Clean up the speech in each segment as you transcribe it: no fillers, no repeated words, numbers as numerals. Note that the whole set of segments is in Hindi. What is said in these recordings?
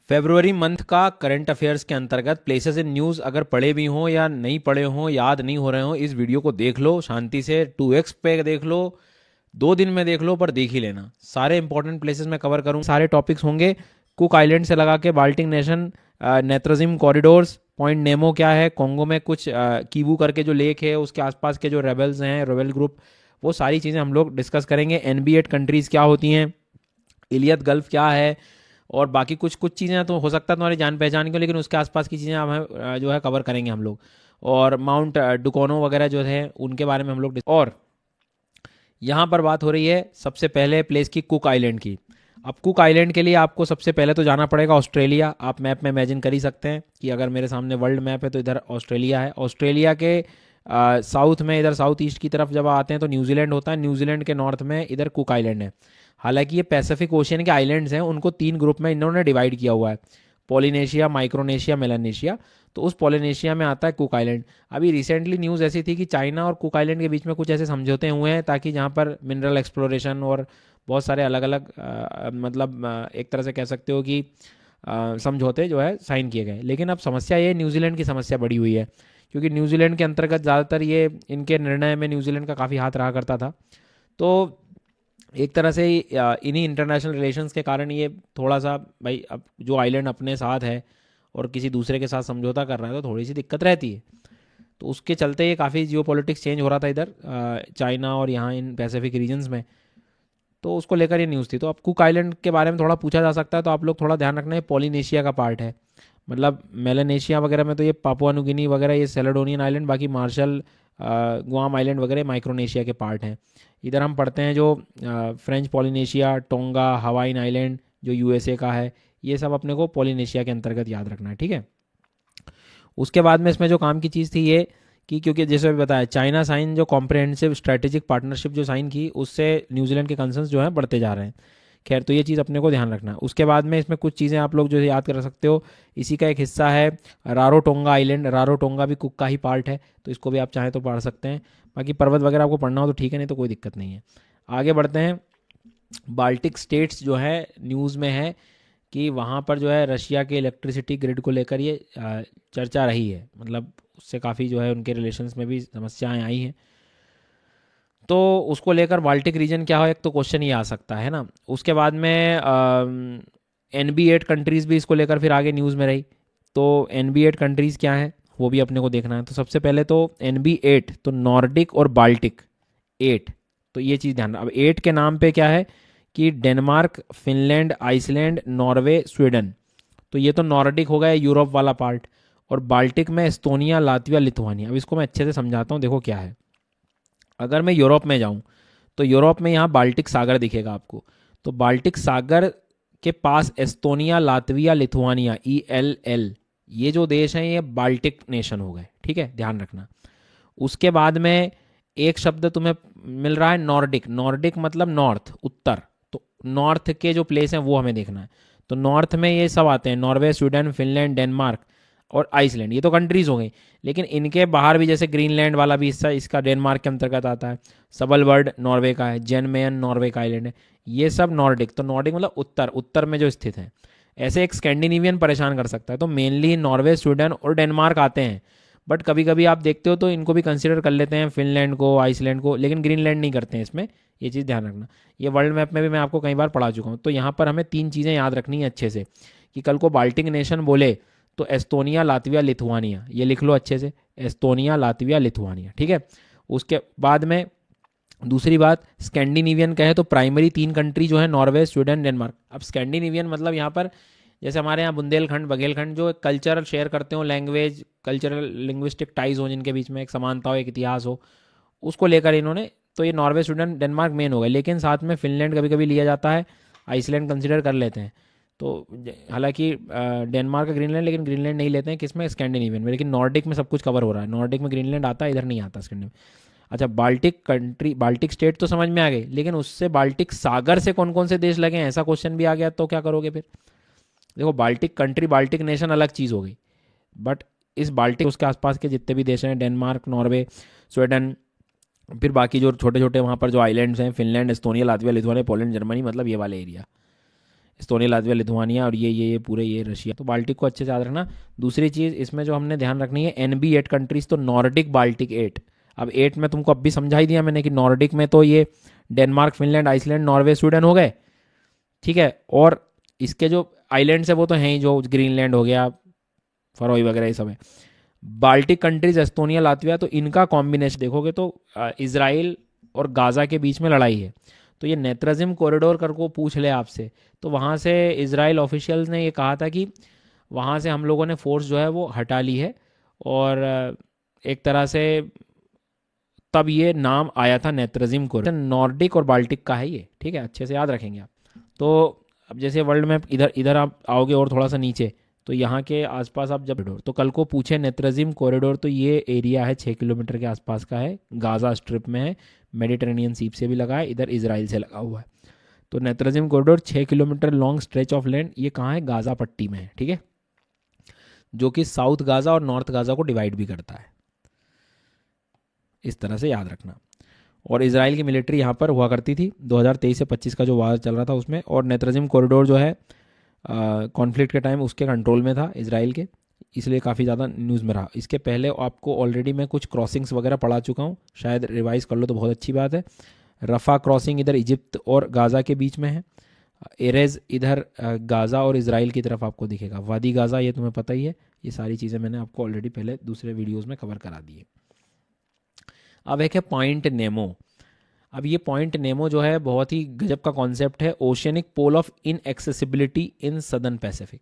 फेब्रुवरी मंथ का करंट अफेयर्स के अंतर्गत प्लेसेस इन न्यूज़ अगर पढ़े भी हों या नहीं पढ़े हों, याद नहीं हो रहे हों, इस वीडियो को देख लो शांति से, 2x पे देख लो, 2 दिन में देख लो, पर देख ही लेना। सारे इंपॉर्टेंट प्लेसेस मैं कवर करूँ, सारे टॉपिक्स होंगे। कुक आइलैंड से लगा के Baltic nation, Netzarim corridors, point Nemo क्या है, कॉन्गो में कुछ कीवू करके जो लेक है उसके आसपास के जो रेबल्स हैं, रेबल ग्रुप, वो सारी चीज़ें हम लोग डिस्कस करेंगे। NB8 कंट्रीज़ क्या होती हैं, इलियत गल्फ क्या है, और बाकी कुछ कुछ चीज़ें तो हो सकता है तुम्हारी जान पहचान की हो, लेकिन उसके आसपास की चीज़ें हम जो है कवर करेंगे हम लोग। और माउंट डुकोनो वगैरह जो है उनके बारे में हम लोग और यहाँ पर बात हो रही है सबसे पहले प्लेस की, कुक आइलैंड की। अब कुक आइलैंड के लिए आपको सबसे पहले तो जाना पड़ेगा ऑस्ट्रेलिया। आप मैप में इमेजिन कर ही सकते हैं कि अगर मेरे सामने वर्ल्ड मैप है तो इधर ऑस्ट्रेलिया है। ऑस्ट्रेलिया के साउथ में, इधर साउथ ईस्ट की तरफ जब आते हैं तो न्यूजीलैंड होता है। न्यूजीलैंड के नॉर्थ में इधर कुक आइलैंड है। हालांकि ये पैसिफिक ओशियन के आइलैंड्स हैं, उनको 3 ग्रुप में इन्होंने डिवाइड किया हुआ है, पोलिनेशिया, माइक्रोनेशिया, मेलानेशिया। तो उस पोलिनेशिया में आता है कुक आइलैंड। अभी रिसेंटली न्यूज़ ऐसी थी कि चाइना और कुक आइलैंड के बीच में कुछ ऐसे समझौते हुए हैं ताकि जहाँ पर मिनरल एक्सप्लोरेशन और बहुत सारे अलग अलग एक तरह से कह सकते हो कि समझौते जो है साइन किए गए। लेकिन अब समस्या ये, न्यूजीलैंड की समस्या बड़ी हुई है, क्योंकि न्यूजीलैंड के अंतर्गत ज़्यादातर ये इनके निर्णय में न्यूजीलैंड का काफ़ी हाथ रहा करता था। तो एक तरह से इन्हीं इंटरनेशनल रिलेशंस के कारण ये थोड़ा सा, भाई अब जो आइलैंड अपने साथ है और किसी दूसरे के साथ समझौता कर रहा है तो थोड़ी सी दिक्कत रहती है। तो उसके चलते ये काफ़ी जियो पॉलिटिक्स चेंज हो रहा था इधर चाइना और यहाँ इन पैसिफिक रीजन्स में। तो उसको लेकर ये न्यूज़ थी। तो अब कुक आइलैंड के बारे में थोड़ा पूछा जा सकता है, तो आप लोग थोड़ा ध्यान रखना है, पॉलिनेशिया का पार्ट है। मतलब मेलानेशिया वगैरह में तो ये पापुआ न्यू गिनी वगैरह, ये सेलेडोनियन आइलैंड, बाकी मार्शल, गुआम आइलैंड वगैरह माइक्रोनेशिया के पार्ट हैं। इधर हम पढ़ते हैं जो French Polynesia, tonga, Hawaiian island जो USA का है, ये सब अपने को पॉलिनेशिया के अंतर्गत याद रखना है, ठीक है। उसके बाद में इसमें जो काम की चीज़ थी ये कि क्योंकि जैसे अभी बताया, चाइना साइन जो कॉम्प्रहेंसिव स्ट्रेटेजिक पार्टनरशिप जो साइन की, उससे न्यूजीलैंड के कंसर्न्स जो हैं बढ़ते जा रहे हैं। खैर, तो ये चीज़ अपने को ध्यान रखना है। उसके बाद में इसमें कुछ चीज़ें आप लोग जो है याद कर सकते हो। इसी का एक हिस्सा है रारोटोंगा आइलैंड। रारोटोंगा भी कुक का ही पार्ट है, तो इसको भी आप चाहें तो पढ़ सकते हैं। बाकी पर्वत वगैरह आपको पढ़ना हो तो ठीक है, नहीं तो कोई दिक्कत नहीं है। आगे बढ़ते हैं। बाल्टिक स्टेट्स जो है न्यूज़ में है कि वहाँ पर जो है रशिया के इलेक्ट्रिसिटी ग्रिड को लेकर ये चर्चा रही है। मतलब उससे काफ़ी जो है उनके रिलेशंस में भी समस्याएं आई हैं। तो उसको लेकर बाल्टिक रीजन क्या हो, एक तो क्वेश्चन ये आ सकता है ना। उसके बाद में NB8 कंट्रीज़ भी इसको लेकर फिर आगे न्यूज़ में रही। तो NB8 कंट्रीज़ क्या है वो भी अपने को देखना है। तो सबसे पहले तो NB8 तो नॉर्डिक और बाल्टिक 8। तो ये चीज़ ध्यान, अब 8 के नाम पे क्या है कि Denmark, Finland, Iceland, Norway, Sweden. तो ये तो नॉर्डिक हो गया, यूरोप वाला पार्ट। और बाल्टिक में एस्तोनिया, लातविया, लिथुआनिया। अब इसको मैं अच्छे से समझाता हूँ, देखो क्या है। अगर मैं यूरोप में जाऊँ तो यूरोप में यहाँ बाल्टिक सागर दिखेगा आपको। तो बाल्टिक सागर के पास एस्तोनिया, लातविया, लिथुआनिया, ELL, ये जो देश हैं ये बाल्टिक नेशन हो गए, ठीक है, ध्यान रखना। उसके बाद में एक शब्द तुम्हें मिल रहा है नॉर्डिक। नॉर्डिक मतलब नॉर्थ, उत्तर। तो नॉर्थ के जो प्लेस हैं वो हमें देखना है। तो नॉर्थ में ये सब आते हैं, नॉर्वे, स्वीडन, फिनलैंड, डेनमार्क और आइसलैंड। ये तो कंट्रीज हो गई, लेकिन इनके बाहर भी जैसे ग्रीनलैंड वाला भी हिस्सा इसका डेनमार्क के अंतर्गत आता है। सबलवर्ड नॉर्वे का है, जेनमेयन नॉर्वे का आइलैंड है। ये सब नॉर्डिक। तो नॉर्डिक मतलब उत्तर, उत्तर में जो स्थित है। ऐसे एक स्कैंडिनेवियन परेशान कर सकता है। तो मेनली नॉर्वे, स्वीडन और डेनमार्क आते हैं, बट कभी कभी आप देखते हो तो इनको भी कंसिडर कर लेते हैं, फिनलैंड को, आइसलैंड को, लेकिन ग्रीनलैंड नहीं करते हैं इसमें। ये चीज़ ध्यान रखना। ये वर्ल्ड मैप में भी मैं आपको कई बार पढ़ा चुका हूँ। तो यहाँ पर हमें 3 चीज़ें याद रखनी है अच्छे से, कि कल को बाल्टिक नेशन बोले तो एस्तोनिया, लातविया, लिथुआनिया, ये लिख लो अच्छे से, एस्तोनिया, लातविया, लिथुआनिया, ठीक है। उसके बाद में दूसरी बात, स्कैंडिनेवियन कहे तो प्राइमरी 3 कंट्री जो है नॉर्वे, स्वीडन, डेनमार्क। अब स्कैंडिनेवियन मतलब यहाँ पर जैसे हमारे यहाँ बुंदेलखंड, बघेलखंड, जो कल्चर शेयर करते हो, लैंग्वेज, कल्चरल लिंग्विस्टिक टाइज हो, जिनके बीच में एक समानता हो, एक इतिहास हो, उसको लेकर इन्होंने, तो ये नॉर्वे, स्वीडन, डेनमार्क मेन हो गए। लेकिन साथ में फिनलैंड कभी कभी लिया जाता है, आइसलैंड कंसिडर कर लेते हैं। तो हालांकि डेनमार्क का ग्रीनलैंड, लेकिन ग्रीनलैंड नहीं लेते हैं किसमें, स्कैंडिनेवियन में। लेकिन नॉर्डिक में सब कुछ कवर हो रहा है। नॉर्डिक में ग्रीनलैंड आता है, इधर नहीं आता स्कैंडिनेवियन। अच्छा, बाल्टिक कंट्री, बाल्टिक स्टेट तो समझ में आ गई, लेकिन उससे बाल्टिक सागर से कौन कौन से देश लगे हैं, ऐसा क्वेश्चन भी आ गया तो क्या करोगे फिर। देखो, बाल्टिक कंट्री, बाल्टिक नेशन अलग चीज़ हो गई, बट इस बाल्टिक उसके आसपास के जितने भी देश हैं, डेनमार्क, नॉर्वे, स्वीडन, फिर बाकी जो छोटे छोटे वहाँ पर जो आइलैंड्स हैं, Finland, Estonia, Latvia, Lithuania, Poland, Germany, मतलब ये वाले एरिया, एस्टोनिया, लातविया, लिथुआनिया और ये पूरे ये रशिया। तो बाल्टिक को अच्छे से याद रखना। दूसरी चीज़ इसमें जो हमने ध्यान रखनी है, NB8 कंट्रीज, तो नॉर्डिक बाल्टिक 8। अब 8 में तुमको अब भी समझा ही दिया मैंने कि नॉर्डिक में तो ये Denmark, Finland, Iceland, Norway, Sweden हो गए, ठीक है। और इसके जो आइलैंड्स है वो तो हैं ही, जो ग्रीनलैंड हो गया, फरोई वगैरह ये सब है। बाल्टिक कंट्रीज एस्टोनिया, लातविया, तो इनका कॉम्बिनेशन देखोगे तो इसराइल और गाज़ा के बीच में लड़ाई है। तो ये नेत्रजिम कॉरिडोर कर को पूछ ले आपसे, तो वहाँ से इसराइल ऑफिशियल्स ने ये कहा था कि वहाँ से हम लोगों ने फोर्स जो है वो हटा ली है, और एक तरह से तब ये नाम आया था नेत्रजिम कॉरिडोर। नॉर्डिक और बाल्टिक का है ये, ठीक है, अच्छे से याद रखेंगे आप। तो अब जैसे वर्ल्ड मैप इधर इधर आप आओगे और थोड़ा सा नीचे, तो यहाँ के आसपास आप जब तो कल को पूछे नेत्रजिम कॉरिडोर, तो ये एरिया है 6 किलोमीटर के आसपास का है, गाज़ा स्ट्रिप में है, मेडिटेरेनियन सीप से भी लगा है, इधर इसराइल से लगा हुआ है। तो Netzarim corridor 6 kilometre long stretch of land, ये कहाँ है, गाज़ा पट्टी में है, ठीक है, जो कि साउथ गाज़ा और नॉर्थ गाज़ा को डिवाइड भी करता है। इस तरह से याद रखना। और इसराइल की मिलिट्री यहाँ पर हुआ करती थी 2023 से 25 का जो वार चल रहा था उसमें, और नेत्रजिम कॉरिडोर जो है कॉन्फ्लिक्ट के टाइम उसके कंट्रोल में था इसराइल के, इसलिए काफ़ी ज़्यादा न्यूज़ में रहा। इसके पहले आपको ऑलरेडी मैं कुछ क्रॉसिंग्स वगैरह पढ़ा चुका हूँ, शायद रिवाइज कर लो तो बहुत अच्छी बात है। रफ़ा क्रॉसिंग इधर इजिप्ट और गाज़ा के बीच में है, एरेज इधर गाज़ा और इसराइल की तरफ आपको दिखेगा, वादी गाज़ा ये तुम्हें पता ही है। ये सारी चीज़ें मैंने आपको ऑलरेडी पहले दूसरे वीडियोज़ में कवर करा दी है। अब एक है पॉइंट नेमो। अब ये पॉइंट नेमो जो है बहुत ही गजब का कॉन्सेप्ट है, oceanic pole of inaccessibility in southern Pacific.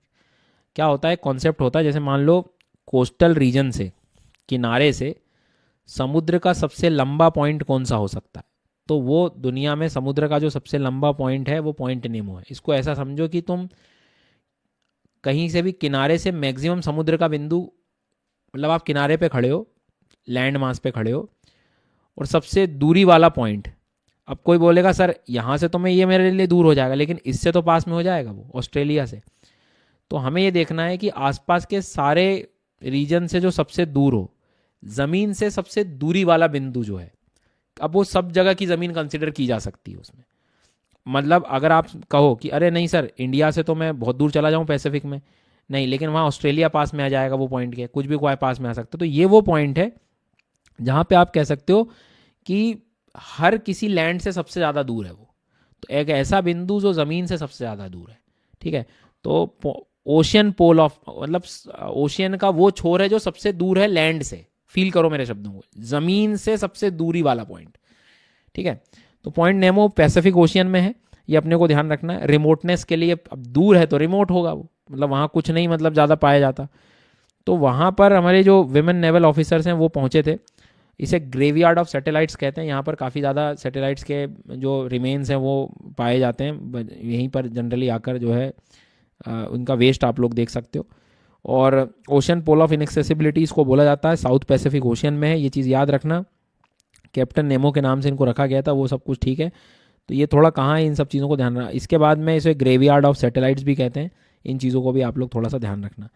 क्या होता है, कॉन्सेप्ट होता है, जैसे मान लो कोस्टल रीजन से, किनारे से समुद्र का सबसे लंबा पॉइंट कौन सा हो सकता है, तो वो दुनिया में समुद्र का जो सबसे लंबा पॉइंट है वो पॉइंट नेमो है। इसको ऐसा समझो कि तुम कहीं से भी किनारे से मैक्सिमम समुद्र का बिंदु, मतलब आप किनारे पे खड़े हो, लैंड मास पे खड़े हो, और सबसे दूरी वाला पॉइंट, अब कोई बोलेगा सर यहाँ से तो मैं ये मेरे लिए दूर हो जाएगा, लेकिन इससे तो पास में हो जाएगा वो ऑस्ट्रेलिया से। तो हमें ये देखना है कि आसपास के सारे रीजन से जो सबसे दूर हो, ज़मीन से सबसे दूरी वाला बिंदु जो है, अब वो सब जगह की ज़मीन कंसिडर की जा सकती है उसमें। मतलब अगर आप कहो कि अरे नहीं सर इंडिया से तो मैं बहुत दूर चला जाऊँ पैसिफिक में, नहीं, लेकिन वहाँ ऑस्ट्रेलिया पास में आ जाएगा वो पॉइंट के, कुछ भी कोई पास में आ सकता है, तो ये वो पॉइंट है जहाँ पे आप कह सकते हो कि हर किसी लैंड से सबसे ज़्यादा दूर है वो। तो एक ऐसा बिंदु जो ज़मीन से सबसे ज़्यादा दूर है, ठीक है। तो ओशियन पोल ऑफ, मतलब ओशियन का वो छोर है जो सबसे दूर है लैंड से, फील करो मेरे शब्दों को, ज़मीन से सबसे दूरी वाला पॉइंट, ठीक है। तो पॉइंट नेमो पैसिफिक ओशियन में है, ये अपने को ध्यान रखना है। रिमोटनेस के लिए, अब दूर है तो रिमोट होगा वो, मतलब वहाँ कुछ नहीं मतलब ज़्यादा पाया जाता। तो वहाँ पर हमारे जो विमेन नेवल ऑफिसर्स हैं वो पहुँचे थे। इसे ग्रेवयार्ड ऑफ सैटेलाइट्स कहते हैं। यहाँ पर काफ़ी ज़्यादा सैटेलाइट्स के जो रिमेन्स हैं वो पाए जाते हैं, यहीं पर जनरली आकर जो है उनका वेस्ट आप लोग देख सकते हो। और ओशन पोल ऑफ इनएक्सेसिबिलिटी इसको बोला जाता है, साउथ पैसिफिक ओशियन में है, ये चीज़ याद रखना। कैप्टन नेमो के नाम से इनको रखा गया था, वो सब कुछ ठीक है। तो ये थोड़ा कहाँ है, इन सब चीज़ों को ध्यान रखना। इसके बाद में इसे ग्रेवयार्ड ऑफ सैटेलाइट्स भी कहते हैं, इन चीज़ों को भी आप लोग थोड़ा सा ध्यान रखना।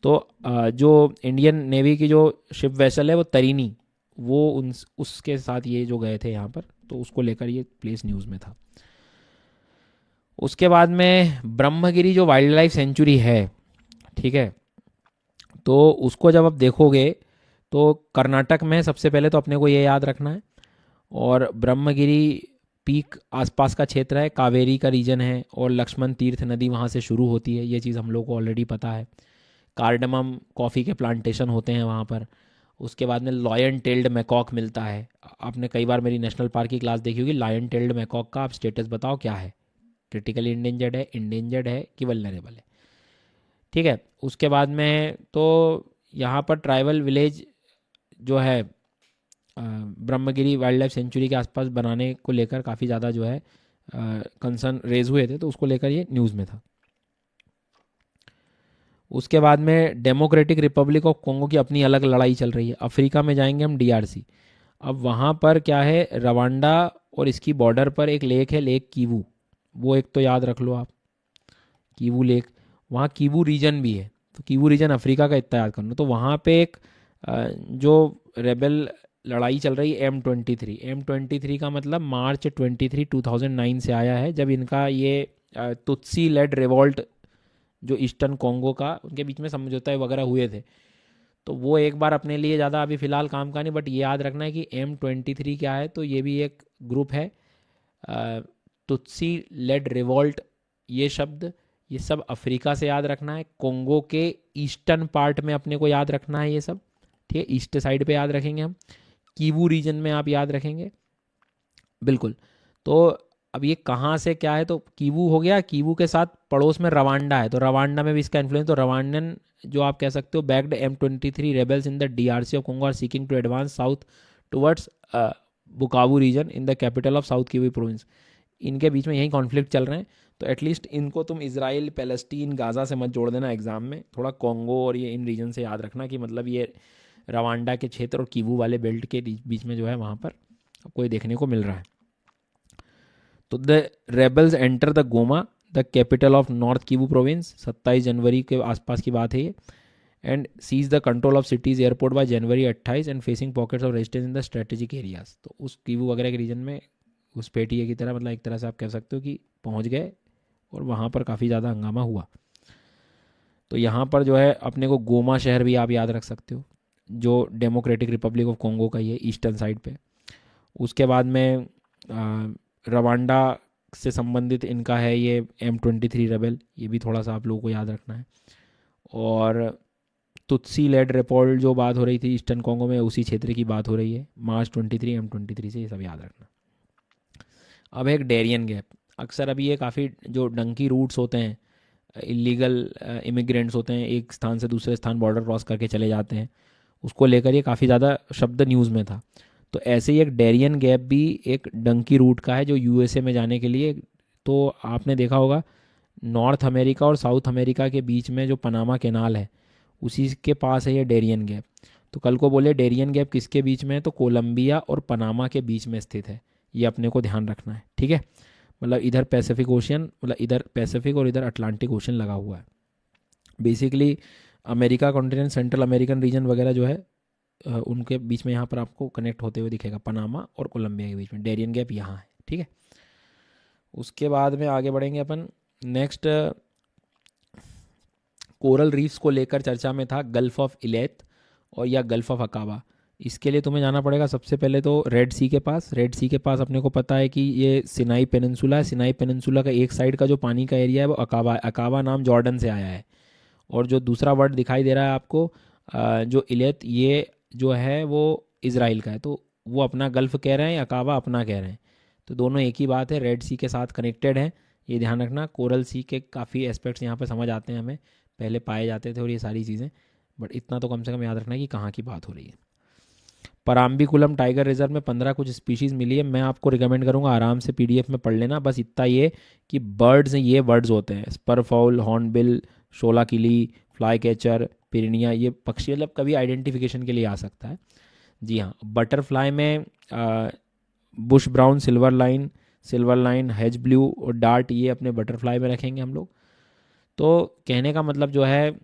तो जो इंडियन नेवी की जो शिप वेसल है वो तरीनी, वो उसके साथ ये जो गए थे यहाँ पर, तो उसको लेकर ये प्लेस न्यूज़ में था। उसके बाद में ब्रह्मगिरी जो वाइल्ड लाइफ सेंचुरी है, ठीक है, तो उसको जब आप देखोगे तो कर्नाटक में सबसे पहले तो अपने को ये याद रखना है। और ब्रह्मगिरी पीक आसपास का क्षेत्र है, कावेरी का रीजन है, और लक्ष्मण तीर्थ नदी वहाँ से शुरू होती है, ये चीज़ हम लोग को ऑलरेडी पता है। कार्डमम कॉफ़ी के प्लांटेशन होते हैं वहाँ पर। उसके बाद में लॉयन टेल्ड मैकॉक मिलता है। आपने कई बार मेरी नेशनल पार्क की क्लास देखी होगी। लॉयन टेल्ड मैकॉक का आप स्टेटस बताओ क्या है, क्रिटिकली इंडेंजर्ड है कि वल्नरेबल है, ठीक है। उसके बाद में तो यहाँ पर ट्राइबल विलेज जो है ब्रह्मगिरी वाइल्ड लाइफ सेंचुरी के आसपास बनाने को लेकर काफ़ी ज़्यादा जो है कंसर्न रेज हुए थे, तो उसको लेकर ये न्यूज़ में था। उसके बाद में डेमोक्रेटिक रिपब्लिक ऑफ कॉन्गो की अपनी अलग लड़ाई चल रही है। अफ्रीका में जाएंगे हम, DRC। अब वहाँ पर क्या है, रवांडा और इसकी बॉर्डर पर एक लेक है, लेक कीवू, वो एक तो याद रख लो आप, कीवू लेक। वहाँ कीवू रीजन भी है, तो कीवू रीजन अफ्रीका का इतना याद करना। तो वहाँ पे एक जो रेबल लड़ाई चल रही है M23। M23 का मतलब मार्च 23, 2009 से आया है, जब इनका ये तुत्सी लेड रिवॉल्ट जो ईस्टर्न कॉन्गो का, उनके बीच में समझौता वगैरह हुए थे, तो वो एक बार अपने लिए ज़्यादा अभी फ़िलहाल काम का नहीं। बट ये याद रखना है कि M23 क्या है, तो ये भी एक ग्रुप है। तुत्सी लेड रिवॉल्ट, ये शब्द, ये सब अफ्रीका से याद रखना है। कॉन्गो के ईस्टर्न पार्ट में अपने को याद रखना है ये सब, ठीक है, ईस्ट साइड पे याद रखेंगे हम। कीवू रीजन में आप याद रखेंगे, बिल्कुल। तो अब ये कहाँ से क्या है, तो कीवू हो गया, कीवू के साथ पड़ोस में रवांडा है, तो रवांडा में भी इसका इन्फ्लुएंस, तो रवांडन जो आप कह सकते हो backed M23 rebels in the DRC of Congo are seeking to advance south towards Bukavu region in the capital of South Kivu province. इनके बीच में यही कॉन्फ्लिक्ट चल रहे हैं, तो एटलीस्ट इनको तुम इसराइल, पैलेस्टीन, गाज़ा से मत जोड़ देना एग्जाम में, थोड़ा कॉन्गो और ये इन रीजन से याद रखना कि मतलब ये रवांडा के क्षेत्र और कीवू वाले बेल्ट के बीच में जो है वहाँ पर कोई देखने को मिल रहा है। तो the rebels enter the Goma, the capital of North Kivu province, 27 जनवरी के आसपास की बात है ये, and seize the control of cities airport by January 28 and facing pockets of resistance in the strategic areas. तो उस कीवू वगैरह के रीजन में उस पेटिए की तरह, मतलब एक तरह से आप कह सकते हो कि पहुंच गए और वहाँ पर काफ़ी ज़्यादा हंगामा हुआ। तो यहाँ पर जो है अपने को गोमा शहर भी आप याद रख सकते हो, जो डेमोक्रेटिक रिपब्लिक ऑफ कॉन्गो का ही है, ईस्टर्न साइड पे। उसके बाद में रवांडा से संबंधित इनका है ये M23 रेबल, ये भी थोड़ा सा आप लोगों को याद रखना है। और तुत्सी लेड रेपोल्ट जो बात हो रही थी ईस्टर्न कॉन्गो में, उसी क्षेत्र की बात हो रही है, मार्च 23 M23 से, ये सब याद रखना। अब एक डेरियन गैप, अक्सर अभी ये काफ़ी जो डंकी रूट्स होते हैं, इलीगल इमिग्रेंट्स होते हैं, एक स्थान से दूसरे स्थान बॉर्डर क्रॉस करके चले जाते हैं, उसको लेकर ये काफ़ी ज़्यादा शब्द न्यूज़ में था। तो ऐसे ही एक डेरियन गैप भी एक डंकी रूट का है जो USA में जाने के लिए, तो आपने देखा होगा नॉर्थ अमेरिका और साउथ अमेरिका के बीच में जो पनामा कैनाल है उसी के पास है ये डेरियन गैप। तो कल को बोले डेरियन गैप किसके बीच में है, तो कोलंबिया और पनामा के बीच में स्थित है, ये अपने को ध्यान रखना है, ठीक है। मतलब इधर पैसिफिक ओशियन, मतलब इधर पैसिफिक और इधर अटलांटिक ओशियन लगा हुआ है। Basically America continent, central American region वगैरह जो है उनके बीच में यहाँ पर आपको कनेक्ट होते हुए दिखेगा, पनामा और कोलंबिया के बीच में डेरियन गैप यहाँ है, ठीक है। उसके बाद में आगे बढ़ेंगे अपन। नेक्स्ट कोरल रीफ्स को लेकर चर्चा में था गल्फ ऑफ इलेथ और या गल्फ ऑफ अकाबा। इसके लिए तुम्हें जाना पड़ेगा सबसे पहले तो रेड सी के पास। रेड सी के पास अपने को पता है कि ये सिनाई पेनिनसुला है, सिनाई पेनिनसुला का एक साइड का जो पानी का एरिया है वो अकाबा, अकाबा नाम जॉर्डन से आया है। और जो दूसरा वर्ड दिखाई दे रहा है आपको जो इलेथ, ये जो है वो इसराइल का है, तो वो अपना गल्फ कह रहे हैं, अकाबा अपना कह रहे हैं, तो दोनों एक ही बात है, रेड सी के साथ कनेक्टेड हैं, ये ध्यान रखना। कोरल सी के काफ़ी एस्पेक्ट्स यहाँ पर समझ आते हैं हमें, पहले पाए जाते थे और ये सारी चीज़ें, बट इतना तो कम से कम याद रखना है कि कहाँ की बात हो रही है। पराम्बिकुलम टाइगर रिजर्व में 15 कुछ स्पीशीज़ मिली है, मैं आपको रिकमेंड करूँगा आराम से PDF में पढ़ लेना। बस इतना ये कि बर्ड्स ये वर्ड्स होते हैं, स्परफाउल, हॉर्नबिल, शोला किली, फ्लाई कैचर, पिरनिया, ये पक्षी मतलब कभी आइडेंटिफिकेशन के लिए आ सकता है। जी हाँ, बटरफ्लाई में Bush brown, silver line, hedge blue और डार्ट, ये अपने बटरफ्लाई में रखेंगे हम लोग। तो कहने का मतलब जो है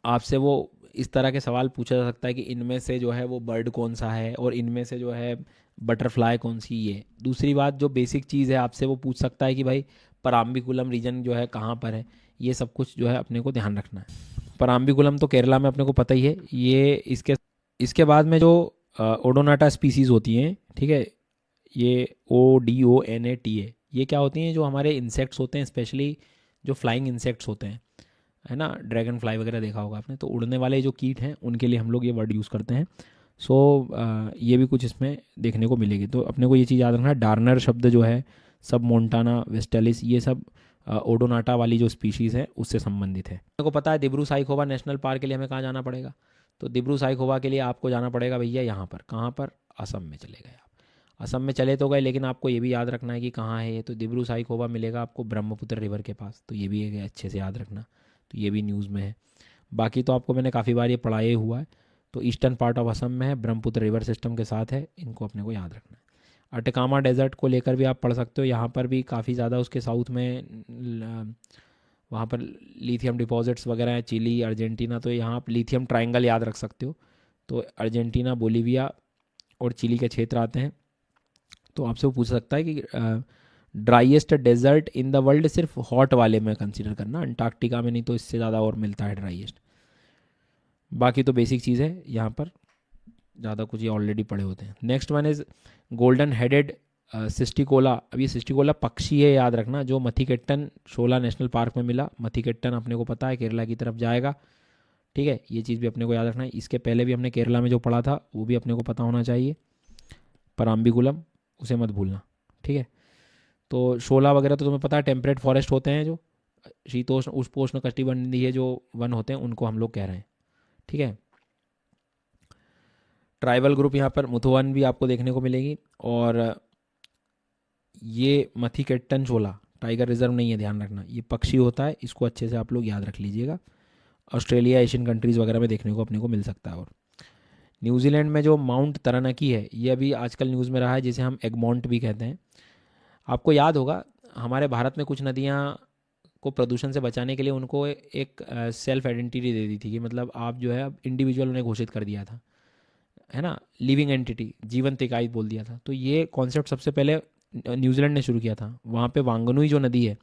आपसे वो इस तरह के सवाल पूछा जा सकता है कि इनमें से जो है वो बर्ड कौन सा है और इनमें से जो है बटरफ्लाई कौन सी है। दूसरी बात जो बेसिक चीज़ है आपसे वो पूछ सकता है कि भाई पराम्बिकुलम रीजन जो है कहाँ पर है, ये सब कुछ जो है अपने को ध्यान रखना है। पराम्बिकुलम तो केरला में अपने को पता ही है। ये इसके बाद में जो ओडोनाटा स्पीसीज़ होती हैं, ठीक है, ये ODONATA, ये क्या होती हैं, जो हमारे इंसेक्ट्स होते हैं, स्पेशली जो फ्लाइंग इंसेक्ट्स होते हैं, है ना, ड्रैगन फ्लाई वगैरह देखा होगा आपने, तो उड़ने वाले जो कीट हैं उनके लिए हम लोग ये वर्ड यूज़ करते हैं। सो ये भी कुछ इसमें देखने को मिलेगी, तो अपने को ये चीज़ याद रखना है। डार्नर शब्द जो है सब मोन्टाना, वेस्टेलिस, ये सब ओडोनाटा वाली जो स्पीशीज़ है उससे संबंधित है। मेरे को पता है दिब्रू साइखोवा नेशनल पार्क के लिए हमें कहाँ जाना पड़ेगा, तो दिब्रू साइखोवा के लिए आपको जाना पड़ेगा भैया यहाँ पर, कहाँ पर, असम में चले गए आप। असम में चले तो गए, लेकिन आपको ये भी याद रखना है कि कहाँ है ये, तो दिब्रू साइखोवा मिलेगा आपको ब्रह्मपुत्र रिवर के पास, तो ये भी एक अच्छे से याद रखना, तो ये भी न्यूज़ में है। बाकी तो आपको मैंने काफ़ी बार ये पढ़ाया हुआ है। तो ईस्टर्न पार्ट ऑफ असम में है, ब्रह्मपुत्र रिवर सिस्टम के साथ है, इनको अपने को याद रखना है। अटकामा डेजर्ट को लेकर भी आप पढ़ सकते हो, यहाँ पर भी काफ़ी ज़्यादा उसके साउथ में वहाँ पर लिथियम डिपॉजिट्स वगैरह हैं, चिली, अर्जेंटीना, तो यहाँ आप लिथियम ट्राइंगल याद रख सकते हो। तो अर्जेंटीना, बोलीविया और चिली के क्षेत्र आते हैं। तो आपसे वो पूछ सकता है कि driest desert in the world सिर्फ हॉट वाले में कंसीडर करना, अंटार्कटिका में नहीं, तो इससे ज़्यादा और मिलता है ड्राइएस्ट। बाकी तो बेसिक चीज़ है, यहाँ पर ज़्यादा कुछ ये ऑलरेडी पढ़े होते हैं। Next one is golden headed cisticola. अब ये सिस्टिकोला पक्षी है, याद रखना, जो मथिकेट्टन शोला नेशनल पार्क में मिला। मथिकेट्टन अपने को पता है केरला की तरफ जाएगा, ठीक है, ये चीज़ भी अपने को याद रखना है। इसके पहले भी हमने केरला में जो पढ़ा था वो भी अपने को पता होना चाहिए, पराम्बिकुलम, उसे मत भूलना, ठीक है। तो शोला वगैरह तो तुम्हें पता है टेम्परेट फॉरेस्ट होते हैं, जो शीतोष्ण उष्णपोष्ण कटिबंधीय जो वन होते हैं उनको हम लोग कह रहे हैं, ठीक है। ट्राइबल ग्रुप यहाँ पर मुथुवन भी आपको देखने को मिलेगी। और ये मथिकेट्टन शोला टाइगर रिजर्व नहीं है, ध्यान रखना, ये पक्षी होता है, इसको अच्छे से आप लोग याद रख लीजिएगा। ऑस्ट्रेलिया, एशियन कंट्रीज़ वगैरह में देखने को अपने को मिल सकता है। और न्यूजीलैंड में जो माउंट तारानाकी है, ये अभी आजकल न्यूज़ में रहा है, जिसे हम एगमॉन्ट भी कहते हैं। आपको याद होगा हमारे भारत में कुछ नदियाँ को प्रदूषण से बचाने के लिए उनको एक सेल्फ आइडेंटिटी दे दी थी, कि मतलब आप जो है अब इंडिविजुअल उन्हें घोषित कर दिया था, है ना, लिविंग एंटिटी, जीवंत इकाई बोल दिया था। तो ये कॉन्सेप्ट सबसे पहले न्यूजीलैंड ने शुरू किया था। वहाँ पे वांगनुई जो नदी है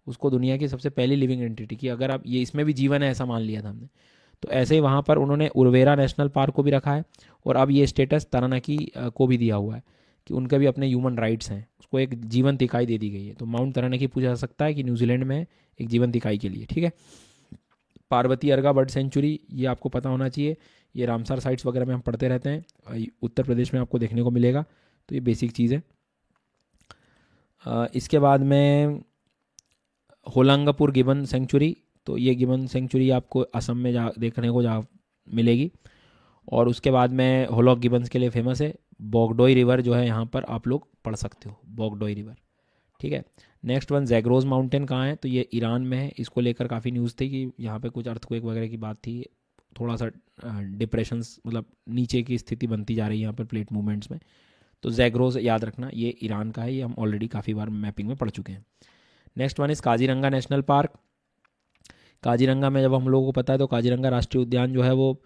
उसको दुनिया की सबसे पहली लिविंग एंटिटी की, अगर आप ये इसमें भी जीवन है ऐसा मान लिया था हमने। तो ऐसे ही वहाँ पर उन्होंने उर्वेरा नेशनल पार्क को भी रखा है, और अब ये स्टेटस तारानाकी को भी दिया हुआ है कि उनके भी अपने ह्यूमन राइट्स हैं, उसको एक जीवंत इकाई दे दी गई है। तो माउंट तारानाकी पूछा जा सकता है कि न्यूजीलैंड में एक जीवंत इकाई के लिए, ठीक है। पार्वती अर्गा बर्ड सेंचुरी, ये आपको पता होना चाहिए, ये रामसर साइट्स वगैरह में हम पढ़ते रहते हैं, उत्तर प्रदेश में आपको देखने को मिलेगा। तो ये बेसिक चीज़ है। इसके बाद में होलांगापुर गिबन सेंचुरी, तो ये गिबन सेंचुरी आपको असम में जा देखने को जा मिलेगी। और उसके बाद में होलॉक गिबन्स के लिए फेमस है। बोगडोई रिवर जो है यहाँ पर आप लोग पढ़ सकते हो, बोगडोई रिवर, ठीक है। नेक्स्ट वन जैग्रोज माउंटेन कहाँ है, तो ये ईरान में है। इसको लेकर काफ़ी न्यूज़ थी कि यहाँ पे कुछ अर्थक्वेक वगैरह की बात थी, थोड़ा सा डिप्रेशंस, मतलब नीचे की स्थिति बनती जा रही है यहाँ पर प्लेट मूवमेंट्स में। तो जैग्रोज याद रखना, ये ईरान का है, ये हम ऑलरेडी काफ़ी बार मैपिंग में पढ़ चुके हैं। Next one is Kaziranga national park. Kaziranga में जब हम लोगों को पता है तो काजीरंगा राष्ट्रीय उद्यान जो है वो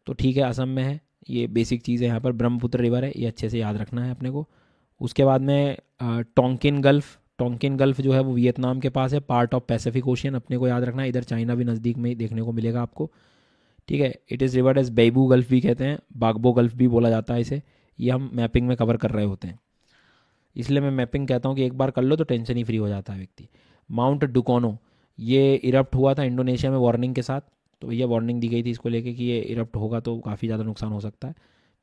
तो ठीक है असम में है, ये बेसिक चीज़ है। यहाँ पर ब्रह्मपुत्र रिवर है, ये अच्छे से याद रखना है अपने को। उसके बाद में टोंकिन गल्फ, टोंकिन गल्फ जो है वो वियतनाम के पास है, पार्ट ऑफ पैसिफिक ओशियन, अपने को याद रखना है। इधर चाइना भी नज़दीक में ही देखने को मिलेगा आपको, ठीक है। इट इज़ रिवर्ड एज बेबू गल्फ भी कहते हैं, बागबो गल्फ भी बोला जाता है इसे। ये हम मैपिंग में कवर कर रहे होते हैं, इसलिए मैं मैपिंग कहता हूँ कि एक बार कर लो तो टेंशन ही फ्री हो जाता है व्यक्ति। माउंट डुकोनो, ये इरप्ट हुआ था इंडोनेशिया में वार्निंग के साथ, तो ये वार्निंग दी गई थी इसको लेके कि ये इरप्ट होगा तो काफ़ी ज़्यादा नुकसान हो सकता है।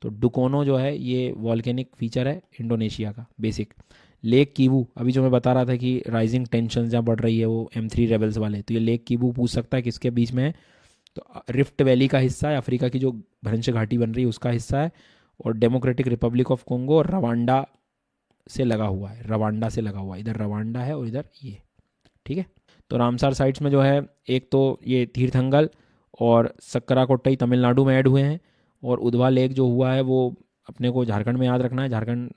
तो डुकोनो जो है ये वॉल्केनिक फीचर है इंडोनेशिया का बेसिक। लेक कीवू, अभी जो मैं बता रहा था कि राइजिंग टेंशन जहाँ बढ़ रही है वो M3 रेबल्स वाले, तो ये लेक कीवू पूछ सकता है किसके बीच में है, तो रिफ्ट वैली का हिस्सा है, अफ्रीका की जो भ्रंश घाटी बन रही है उसका हिस्सा है, और डेमोक्रेटिक रिपब्लिक ऑफ कोंगो और रवांडा से लगा हुआ है, रवांडा से लगा हुआ है, इधर रवांडा है और इधर ये, ठीक है। तो रामसार साइट्स में जो है एक तो ये तीर्थंगल और सक्कराकोट्टई तमिलनाडु में ऐड हुए हैं, और उधवा लेक जो हुआ है वो अपने को झारखंड में याद रखना है, झारखंड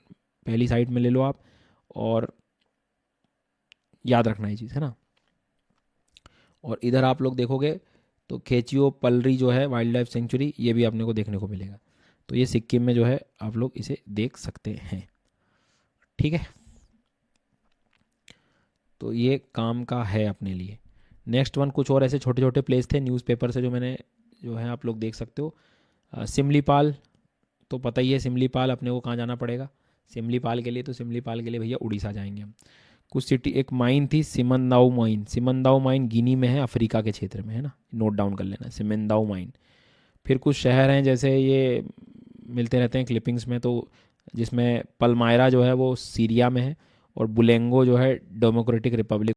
पहली साइट में ले लो आप, और याद रखना ये चीज़, है ना। और इधर आप लोग देखोगे तो खेचियो पलरी जो है वाइल्ड लाइफ सेंचुरी, ये भी अपने को देखने को मिलेगा। तो ये सिक्किम में जो है आप लोग इसे देख सकते हैं, ठीक है। तो ये काम का है अपने लिए। नेक्स्ट वन कुछ और ऐसे छोटे छोटे प्लेस थे न्यूज़पेपर से जो मैंने जो है आप लोग देख सकते हो। सिमलीपाल, तो पता ही है सिमलीपाल अपने को कहाँ जाना पड़ेगा सिमलीपाल के लिए, तो सिमलीपाल के लिए भैया उड़ीसा जाएंगे हम। कुछ सिटी, एक माइन थी सिमंदाओ माइन, सिमंदाओ माइन गिनी में है, अफ्रीका के क्षेत्र में, है ना, नोट डाउन कर लेना सिमंदाओ माइन। फिर कुछ शहर हैं जैसे ये मिलते रहते हैं क्लिपिंग्स में, तो जिसमें पलमायरा जो है वो सीरिया में है, और बुलेंगो जो है डेमोक्रेटिक रिपब्लिक